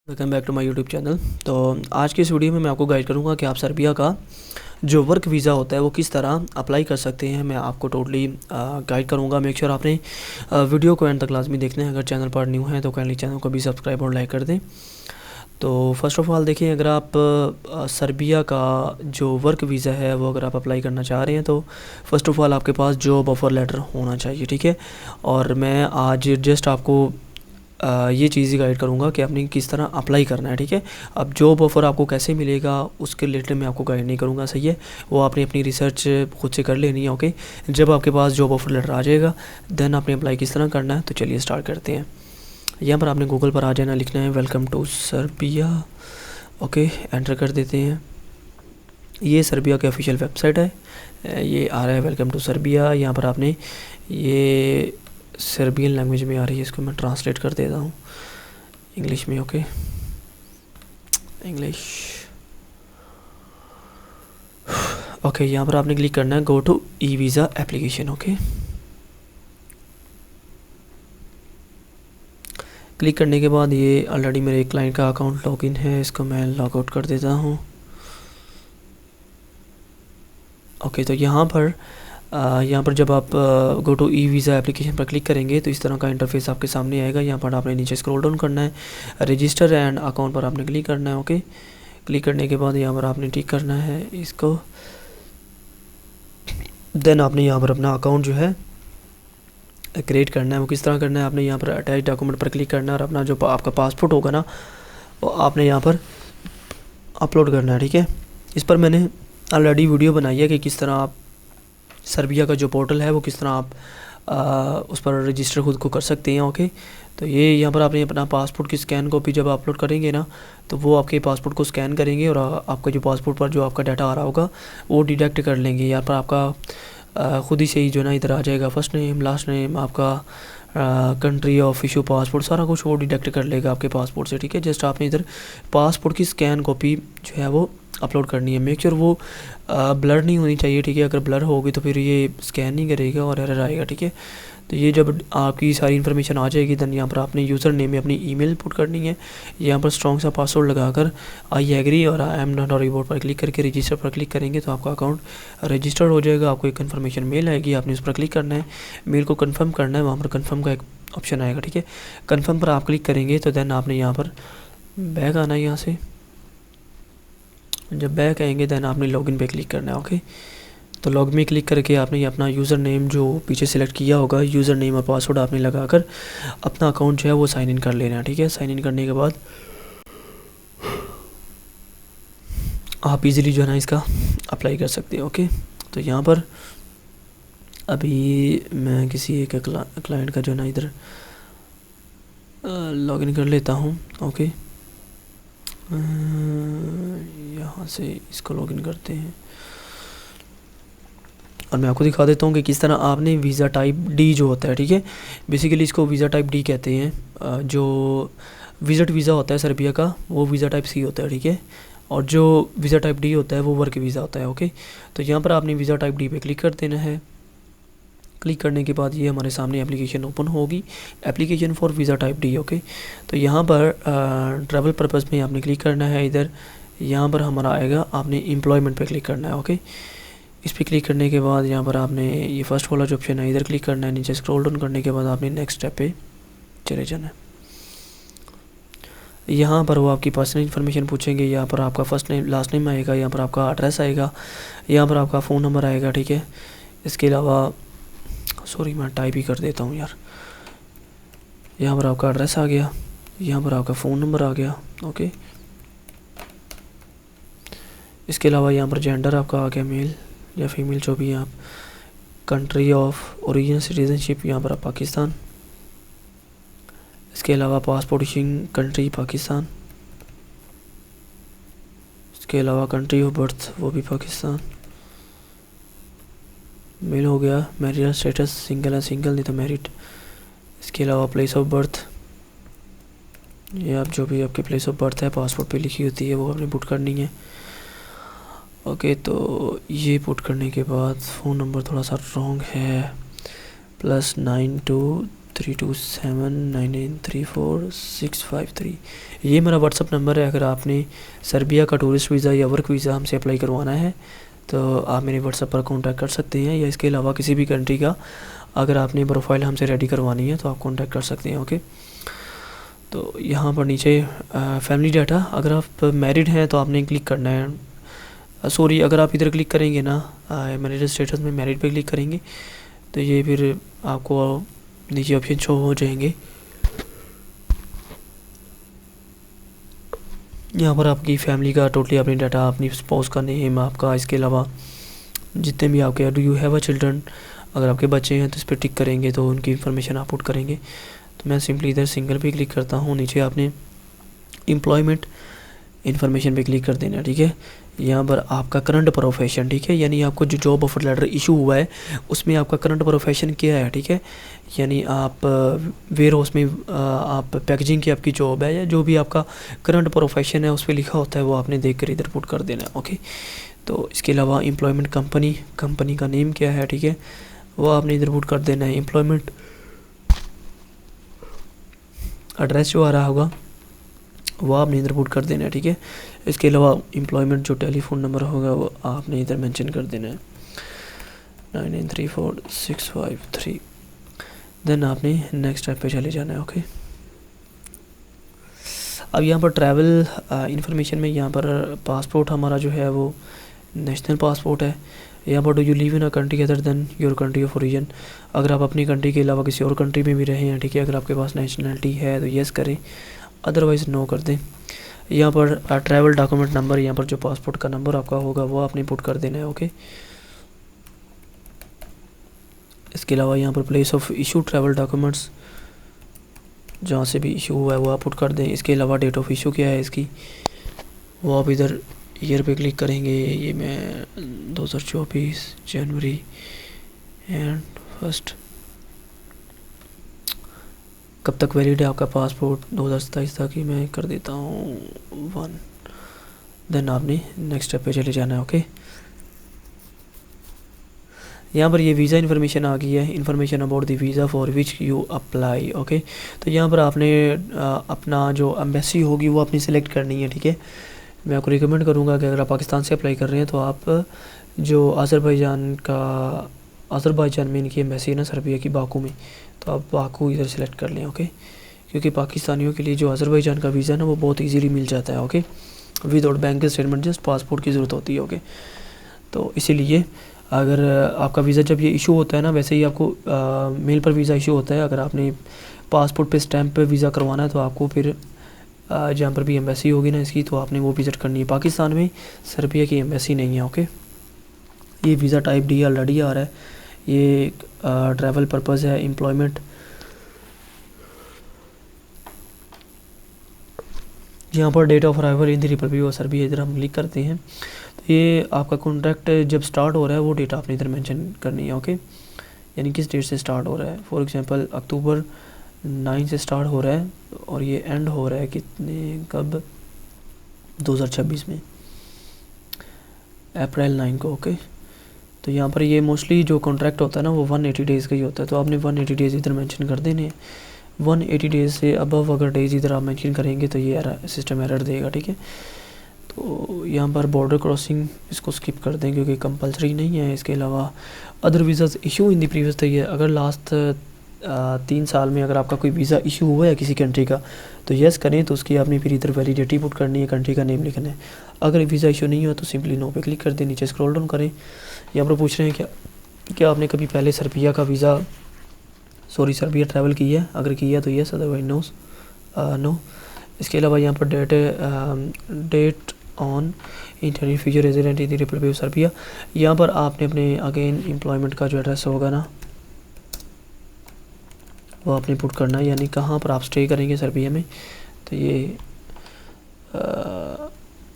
Welcome back to my YouTube channel. तो आज की इस वीडियो में मैं आपको गाइड करूंगा कि आप सर्बिया का जो वर्क वीज़ा होता है वो किस तरह अप्लाई कर सकते हैं। मैं आपको टोटली गाइड करूंगा। मेक श्योर आपने वीडियो को एंड तक लाजमी देखना है। अगर चैनल पर न्यू है तो काइंडली चैनल को भी सब्सक्राइब और लाइक कर दें। तो फर्स्ट ऑफ़ ऑल देखिए, अगर आप सर्बिया का जो वर्क वीज़ा है वो अगर आप अप्लाई करना चाह रहे हैं तो फ़र्स्ट ऑफ़ ऑल आपके पास जॉब ऑफ़र लेटर होना चाहिए, ठीक है। और मैं आज जस्ट आपको ये चीज़ ही गाइड करूँगा कि आपने किस तरह अप्लाई करना है, ठीक है। अब जॉब ऑफ़र आपको कैसे मिलेगा उसके रिलेटेड मैं आपको गाइड नहीं करूँगा, सही है। वो आपने अपनी रिसर्च खुद से कर लेनी है, ओके। जब आपके पास जॉब ऑफ़र लेटर आ जाएगा देन आपने अप्लाई किस तरह करना है। तो चलिए स्टार्ट करते हैं। यहाँ पर आपने गूगल पर आ जाना, लिखना है welcome to Serbia, okay. Enter कर देते हैं। ये सर्बिया की ऑफिशियल वेबसाइट है। ये आ रहा है वेलकम टू सर्बिया। यहाँ पर आपने ये सर्बियन लैंग्वेज में आ रही है, इसको मैं ट्रांसलेट कर देता हूँ इंग्लिश में, ओके। English, okay. यहाँ पर आपने क्लिक करना है go to e visa application, okay. Click करने के बाद ये ऑलरेडी मेरे क्लाइंट का अकाउंट लॉगिन है, इसको मैं लॉग आउट कर देता हूँ, ओके। तो यहाँ पर जब आप go to e visa application पर क्लिक करेंगे तो इस तरह का इंटरफेस आपके सामने आएगा। यहाँ पर आपने नीचे स्क्रॉल डाउन करना है, रजिस्टर एंड अकाउंट पर आपने क्लिक करना है, ओके। क्लिक करने के बाद यहाँ पर आपने टिक करना है इसको। देन आपने यहाँ पर अपना अकाउंट जो है क्रिएट करना है। वो किस तरह करना है, आपने यहाँ पर अटैच डॉक्यूमेंट पर क्लिक करना है और अपना जो आपका पासपोर्ट होगा ना वो आपने यहाँ पर अपलोड करना है, ठीक है। इस पर मैंने ऑलरेडी वीडियो बनाई है कि किस तरह आप सर्बिया का जो पोर्टल है वो किस तरह आप उस पर रजिस्टर खुद को कर सकते हैं, ओके। तो ये यहाँ पर आपने अपना पासपोर्ट की स्कैन कॉपी जब अपलोड करेंगे ना तो वो आपके पासपोर्ट को स्कैन करेंगे और आपका जो पासपोर्ट पर जो आपका डाटा आ रहा होगा वो डिटेक्ट कर लेंगे। यहाँ पर आपका खुद ही से ही जो ना इधर आ जाएगा, फर्स्ट नेम, लास्ट नेम, आपका कंट्री ऑफ इशू पासपोर्ट, सारा कुछ वो डिटेक्ट कर लेगा आपके पासपोर्ट से, ठीक है। जस्ट आपने इधर पासपोर्ट की स्कैन कॉपी जो है वो अपलोड करनी है। मेक श्योर वो ब्लर नहीं होनी चाहिए, ठीक है। अगर ब्लर होगी तो फिर ये स्कैन नहीं करेगा और एरर आएगा, ठीक है। तो ये जब आपकी सारी इन्फॉर्मेशन आ जाएगी देन यहाँ पर आपने यूज़र नेम में अपनी ईमेल पुट करनी है। यहाँ पर स्ट्रॉन्ग सा पासवर्ड लगाकर आई एग्री और आई एम नॉट रिपोर्ट पर क्लिक करके रजिस्टर पर क्लिक करेंगे तो आपका अकाउंट रजिस्टर्ड हो जाएगा। आपको एक कन्फर्मेशन मेल आएगी, आपने उस पर क्लिक करना है, मेल को कन्फर्म करना है। वहाँ पर कन्फर्म का एक ऑप्शन आएगा, ठीक है। कन्फर्म पर आप क्लिक करेंगे तो देन आपने यहाँ पर बैक आना है। यहाँ से जब बैक आएंगे देन आपने लॉगिन पे क्लिक करना है, ओके। तो लॉग में क्लिक करके आपने अपना यूज़र नेम जो पीछे सेलेक्ट किया होगा, यूज़र नेम और पासवर्ड आपने लगाकर अपना अकाउंट जो है वो साइन इन कर लेना है, ठीक है। साइन इन करने के बाद आप इजीली जो है ना इसका अप्लाई कर सकते हैं, ओके। तो यहाँ पर अभी मैं किसी एक क्लाइंट का जो है ना इधर लॉगिन कर लेता हूँ, ओके। यहाँ से इसको लॉगिन करते हैं और मैं आपको दिखा देता हूँ कि किस तरह आपने वीज़ा टाइप डी जो होता है, ठीक है। बेसिकली इसको वीज़ा टाइप डी कहते हैं। जो विज़िट वीज़ा होता है सर्बिया का वो वीज़ा टाइप सी होता है, ठीक है। और जो वीज़ा टाइप डी होता है वो वर्क वीज़ा होता है, ओके। तो यहाँ पर आपने वीज़ा टाइप डी पे क्लिक कर देना है। क्लिक करने के बाद ये हमारे सामने एप्लीकेशन ओपन होगी, application for visa type D, okay. तो यहाँ पर ट्रैवल पर्पज़ में आपने क्लिक करना है। इधर यहाँ पर हमारा आएगा, आपने एम्प्लॉयमेंट पे क्लिक करना है, ओके। इस पर क्लिक करने के बाद यहाँ पर आपने ये फर्स्ट वाला जो ऑप्शन है इधर क्लिक करना है। नीचे स्क्रॉल डाउन करने के बाद आपने नेक्स्ट स्टेप पे चले जाना है। यहाँ पर वो आपकी पर्सनल इन्फॉर्मेशन पूछेंगे। यहाँ पर आपका फर्स्ट नेम, लास्ट नेम आएगा, यहाँ पर आपका एड्रेस आएगा, यहाँ पर आपका फ़ोन नंबर आएगा, ठीक है। इसके अलावा सॉरी मैं टाइप ही कर देता हूँ यार। यहाँ पर आपका एड्रेस आ गया, यहाँ पर आपका फ़ोन नंबर आ गया, ओके। इसके अलावा यहाँ पर जेंडर आपका आ गया, मेल या फीमेल जो भी है आप। कंट्री ऑफ ओरिजिन सिटीज़नशिप, यहाँ पर आप पाकिस्तान। इसके अलावा पासपोर्ट इशूइंग कंट्री पाकिस्तान। इसके अलावा कंट्री ऑफ बर्थ वो भी पाकिस्तान। मेल हो गया। मैरिटल स्टेटस सिंगल है, सिंगल नहीं तो मैरिड। इसके अलावा प्लेस ऑफ बर्थ, ये आप जो भी आपके प्लेस ऑफ बर्थ है पासपोर्ट पे लिखी होती है वो आपने पुट करनी है, ओके। तो ये पुट करने के बाद फ़ोन नंबर थोड़ा सा रॉन्ग है, +92 3279934653। ये मेरा व्हाट्सअप नंबर है। अगर आपने सर्बिया का टूरिस्ट वीज़ा या वर्क वीज़ा हमसे अप्लाई करवाना है तो आप मेरे व्हाट्सएप पर कांटेक्ट कर सकते हैं, या इसके अलावा किसी भी कंट्री का अगर आपने प्रोफाइल हमसे रेडी करवानी है तो आप कांटेक्ट कर सकते हैं। ओके, तो यहाँ पर नीचे फैमिली डाटा, अगर आप मैरिड हैं तो आपने क्लिक करना है। सॉरी, अगर आप इधर क्लिक करेंगे ना मैरिड स्टेटस में मैरिड पे क्लिक करेंगे तो ये फिर आपको नीचे ऑप्शन शो हो जाएंगे। यहाँ पर आपकी फैमिली का टोटली अपनी डाटा, अपनी स्पाउस का नेम आपका, इसके अलावा जितने भी आपके do you have a children, अगर आपके बच्चे हैं तो इस पर टिक करेंगे तो उनकी इन्फॉर्मेशन आप पुट करेंगे। तो मैं सिंपली इधर सिंगल पे क्लिक करता हूँ। नीचे आपने एम्प्लॉयमेंट इन्फॉर्मेशन पे क्लिक कर देना। ठीक है, यहाँ पर आपका करंट प्रोफेशन, ठीक है, यानी आपको जो जॉब ऑफर लेटर इशू हुआ है उसमें आपका करंट प्रोफेशन क्या है। ठीक है, यानी आप वेयर हाउस में आप पैकेजिंग की आपकी जॉब है, या जो भी आपका करंट प्रोफेशन है उस पर लिखा होता है वो आपने देख कर इधर पुट कर देना है। ओके, तो इसके अलावा एम्प्लॉयमेंट कंपनी का नेम क्या है, ठीक है, वो आपने इधर पुट कर देना है। एम्प्लॉयमेंट एड्रेस जो आ रहा होगा वो आपने इधर पुट कर देना है। ठीक है, इसके अलावा एम्प्लॉयमेंट जो टेलीफोन नंबर होगा वो आपने इधर मेंशन कर देना है 99346553। देन आपने नेक्स्ट स्टेप पे चले जाना है। ओके, अब यहाँ पर ट्रैवल इंफॉर्मेशन में यहाँ पर पासपोर्ट हमारा जो है वो नेशनल पासपोर्ट है। यहाँ पर do you live in a country other than your country of origin, अगर आप अपनी कंट्री के अलावा किसी और कंट्री में भी रहे हैं, ठीक है, अगर आपके पास नेशनलिटी है तो येस करें, अदरवाइज़ नो कर दें। यहाँ पर ट्रैवल डॉक्यूमेंट नंबर, यहाँ पर जो पासपोर्ट का नंबर आपका होगा वो आपने पुट कर देना है। ओके, इसके अलावा यहाँ पर place of issue travel documents, जहाँ से भी इशू हुआ है वो आप पुट कर दें। इसके अलावा डेट ऑफ इशू क्या है इसकी, वो आप इधर ईयर पे क्लिक करेंगे। ये मैं 2024 जनवरी एंड 1 कब तक वैलिड है आपका पासपोर्ट, 2027 तक ही मैं कर देता हूँ 1। देन आपने नेक्स्ट स्टेप पे चले जाना है। ओके, यहाँ पर ये वीज़ा इन्फॉर्मेशन आ गई है, information about the visa for which you apply. Okay, तो यहाँ पर आपने अपना जो एम्बेसी होगी वो अपनी सिलेक्ट करनी है। ठीक है, मैं आपको रिकमेंड करूँगा कि अगर आप पाकिस्तान से अप्लाई कर रहे हैं तो आप जो अज़रबैजान में इनकी एम्बेसी है ना सर्बिया की, बाकू में, तो आप बाकू इधर सेलेक्ट कर लें। ओके, क्योंकि पाकिस्तानियों के लिए जो अज़रबैजान का वीज़ा है ना वो बहुत इजीली मिल जाता है। Okay, without bank statement, just passport की ज़रूरत होती है। ओके, तो इसीलिए अगर आपका वीज़ा जब ये इशू होता है ना, वैसे ही आपको मेल पर वीज़ा इशू होता है, अगर आपने पासपोर्ट पे स्टैंप पे वीज़ा करवाना है तो आपको फिर जहाँ पर भी एम्बेसी होगी ना इसकी तो आपने वो विज़िट करनी है। पाकिस्तान में सर्बिया की एम्बेसी नहीं है। ओके, ये वीज़ा टाइप डी ऑलरेडी आ रहा है, ये ट्रैवल पर्पज़ है। एम्प्लॉयमेंट, यहाँ पर date of arrival in the Republic of Serbia इधर हम क्लिक करते हैं तो ये आपका कॉन्ट्रैक्ट जब स्टार्ट हो रहा है वो डेट आपने इधर मेंशन करनी है। ओके, यानी किस डेट से स्टार्ट हो रहा है। फॉर एग्जांपल अक्टूबर 9 से स्टार्ट हो रहा है और ये एंड हो रहा है कितने कब, 2026 में अप्रैल 9 को। ओके, तो यहाँ पर ये मोस्टली जो कॉन्ट्रैक्ट होता है ना वो 180 डेज़ का ही होता है, तो आपने 180 डेज़ इधर मेंशन कर देने हैं। 180 डेज़ से अबव अगर डेज़ इधर आप मेंशन करेंगे तो ये सिस्टम एरर देगा। ठीक है, तो यहाँ पर बॉर्डर क्रॉसिंग इसको स्किप कर दें क्योंकि कंपलसरी नहीं है। इसके अलावा other visas issue in the previous year, अगर लास्ट 3 साल में अगर आपका कोई वीज़ा इशू हुआ है किसी कंट्री का तो येस करें, तो उसकी आपने फिर इधर वैलिडिटी पुट करनी है, कंट्री का नेम लिखना है। अगर वीज़ा इशू नहीं हुआ तो सिंपली नो पे क्लिक कर दें, नीचे स्क्रॉल डाउन करें। यहाँ पर पूछ रहे हैं क्या आपने कभी पहले सर्बिया ट्रैवल किया है, अगर किया तो येस, अदरवाइज नो। इसके अलावा यहाँ पर date on interview future resident in the Republic of Serbia, यहाँ पर आपने अपने अगेन एम्प्लॉयमेंट का जो एड्रेस होगा ना वो आपने पुट करना है, यानी कहाँ पर आप स्टे करेंगे सर्बिया में। तो ये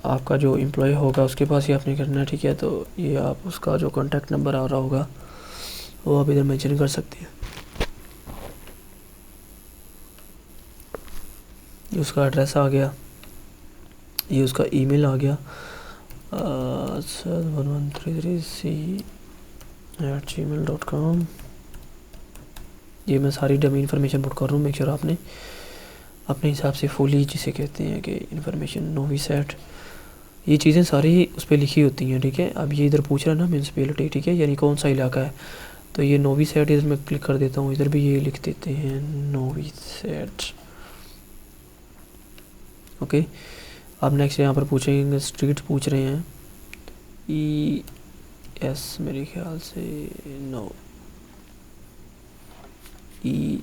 आपका जो एम्प्लॉय होगा उसके पास ही आपने करना है। ठीक है, तो ये आप उसका जो कॉन्टैक्ट नंबर आ रहा होगा वो आप इधर मेंशन कर सकते हैं। ये उसका एड्रेस आ गया, ये उसका ईमेल आ गया 1133c@gmail.com। ये मैं सारी डमी इन्फॉर्मेशन पुट कर रहा हूँ। मेक श्योर आपने अपने हिसाब से फुली, जिसे कहते हैं कि इन्फॉर्मेशन नोवी सेट, ये चीज़ें सारी उस पर लिखी होती हैं, ठीक है। अब ये इधर पूछ रहा है ना म्यूनसिपैलिटी, ठीक है, यानी कौन सा इलाका है, तो ये नोवी सेट इधर मैं क्लिक कर देता हूँ। इधर भी ये लिख देते हैं नोवी सेट, ओके। अब नेक्स्ट यहाँ पर पूछेंगे, स्ट्रीट पूछ रहे हैं ES, मेरे ख्याल से नो ई,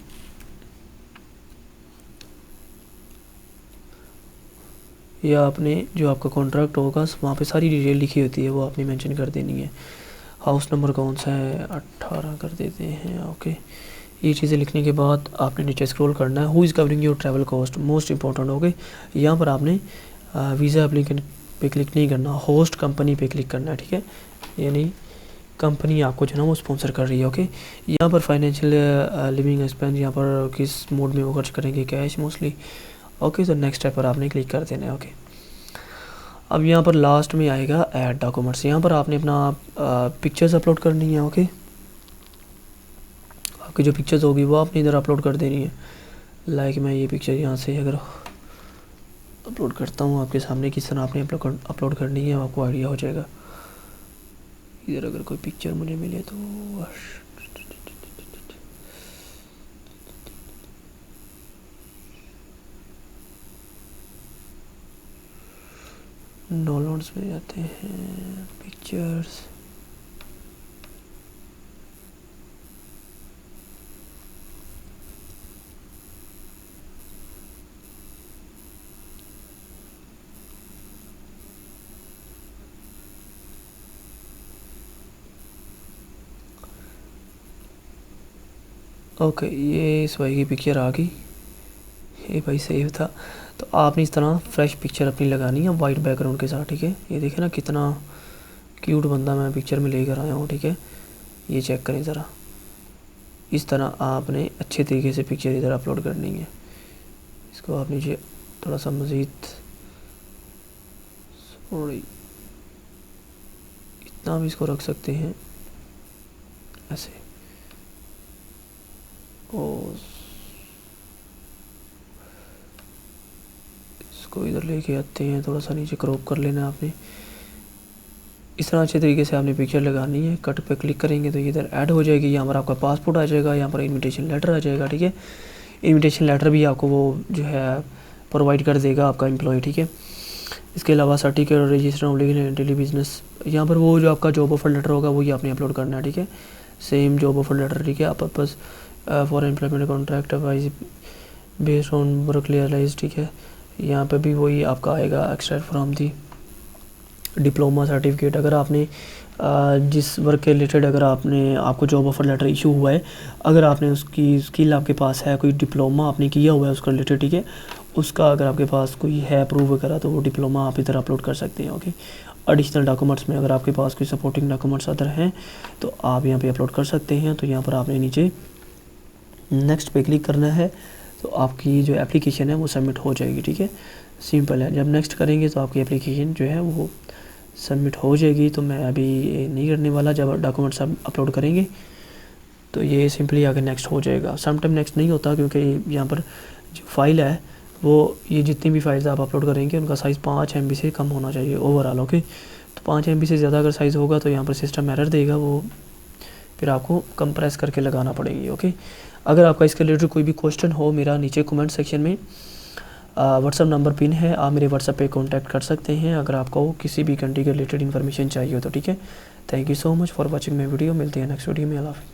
या आपने जो आपका कॉन्ट्रैक्ट होगा वहाँ पे सारी डिटेल लिखी होती है, वो आपने मेंशन कर देनी है। हाउस नंबर कौन सा है, 18 कर देते हैं, ओके। ये चीज़ें लिखने के बाद आपने नीचे स्क्रॉल करना है। Who is covering your travel cost, most important, okay. यहाँ पर आपने वीज़ा एप्लीकेंट पे क्लिक नहीं करना, होस्ट कंपनी पे क्लिक करना है, ठीक है। यानी कंपनी आपको जो है ना वो स्पॉन्सर कर रही है, ओके। यहाँ पर फाइनेंशियल लिविंग एक्सपेंस, यहाँ पर किस मोड में वो खर्च करेंगे, कैश मोस्टली, ओके। तो नेक्स्ट स्टेप पर आपने क्लिक कर देना है, ओके। अब यहाँ पर लास्ट में आएगा ऐड डॉक्यूमेंट्स। यहाँ पर आपने अपना पिक्चर्स अपलोड करनी है, ओके। आपकी जो पिक्चर्स होगी वो आपने इधर अपलोड कर देनी है। लाइक मैं ये पिक्चर यहाँ से अगर अपलोड करता हूँ आपके सामने, किस तरह आपने अपलोड करनी है आपको आइडिया हो जाएगा। इधर अगर कोई पिक्चर मुझे मिले तो डाउनलोड्स में जाते हैं, पिक्चर्स, ओके। ये इस भाई की पिक्चर आ गई, ये भाई सेव था। तो आपने इस तरह फ्रेश पिक्चर अपनी लगानी है वाइट बैकग्राउंड के साथ, ठीक है। ये देखें ना कितना क्यूट बंदा मैं पिक्चर में लेकर आया हूँ, ठीक है। ये चेक करें ज़रा, इस तरह आपने अच्छे तरीके से पिक्चर इधर अपलोड करनी है। इसको आप नीचे थोड़ा सा मज़ीद, सॉरी, इतना भी इसको रख सकते हैं ऐसे, और इसको इधर लेके आते हैं, थोड़ा सा नीचे क्रॉप कर लेना आपने। इस तरह अच्छे तरीके से आपने पिक्चर लगानी है। कट पे क्लिक करेंगे तो ये इधर ऐड हो जाएगी। यहाँ पर आपका पासपोर्ट आ जाएगा, यहाँ पर इनविटेशन लेटर आ जाएगा, ठीक है। इनविटेशन लेटर भी आपको वो जो है प्रोवाइड कर देगा आपका एम्प्लॉय, ठीक है। इसके अलावा सर्टिफिकेट और register of legal entity business, यहाँ पर वो जो आपका जॉब ऑफर लेटर होगा वही आपने अपलोड करना है, ठीक है। सेम जॉब ऑफर लेटर, ठीक है। आप purpose for employment contract wise based on work realise, ठीक है। यहाँ पे भी वही आपका आएगा, extract from the diploma certificate. अगर आपने जिस वर्क के रिलेटेड अगर आपको जॉब ऑफर लेटर इशू हुआ है, अगर आपने उसकी स्किल आपके पास है, कोई डिप्लोमा आपने किया हुआ है उसका रिलेटेड, ठीक है, उसका अगर आपके पास कोई है प्रूफ वगैरह, तो वो डिप्लोमा आप इधर अपलोड कर सकते हैं, ओके। एडिशनल डॉक्यूमेंट्स में अगर आपके पास कोई सपोर्टिंग डॉक्यूमेंट्स अदर हैं तो आप यहाँ पे अपलोड कर सकते हैं। तो यहाँ पर आपने नीचे नेक्स्ट पे क्लिक करना है, तो आपकी जो एप्लीकेशन है वो सबमिट हो जाएगी, ठीक है। सिंपल है। जब नेक्स्ट करेंगे तो आपकी एप्लीकेशन जो है वो सबमिट हो जाएगी। तो मैं अभी नहीं करने वाला, जब डॉक्यूमेंट्स आप अपलोड करेंगे तो ये सिंपली आगे नेक्स्ट हो जाएगा। समटाइम नेक्स्ट नहीं होता क्योंकि यहाँ पर जो फाइल है वो, ये जितनी भी फाइल्स आप अपलोड करेंगे उनका साइज़ 5 MB से कम होना चाहिए ओवरऑल, ओके। तो 5 MB से ज़्यादा अगर साइज़ होगा तो यहाँ पर सिस्टम एरर देगा, वो फिर आपको कंप्रेस करके लगाना पड़ेगी, ओके। अगर आपका इसके रिलेटेड कोई भी क्वेश्चन हो, मेरा नीचे कमेंट सेक्शन में व्हाट्सअप नंबर पिन है, आप मेरे व्हाट्सअप पे कांटेक्ट कर सकते हैं अगर आपको किसी भी कंट्री के रिलेटेड इन्फॉर्मेशन चाहिए हो तो, ठीक है। Thank you so much for watching my video. मिलते हैं नेक्स्ट वीडियो में। अल्लाह हाफ़िज़।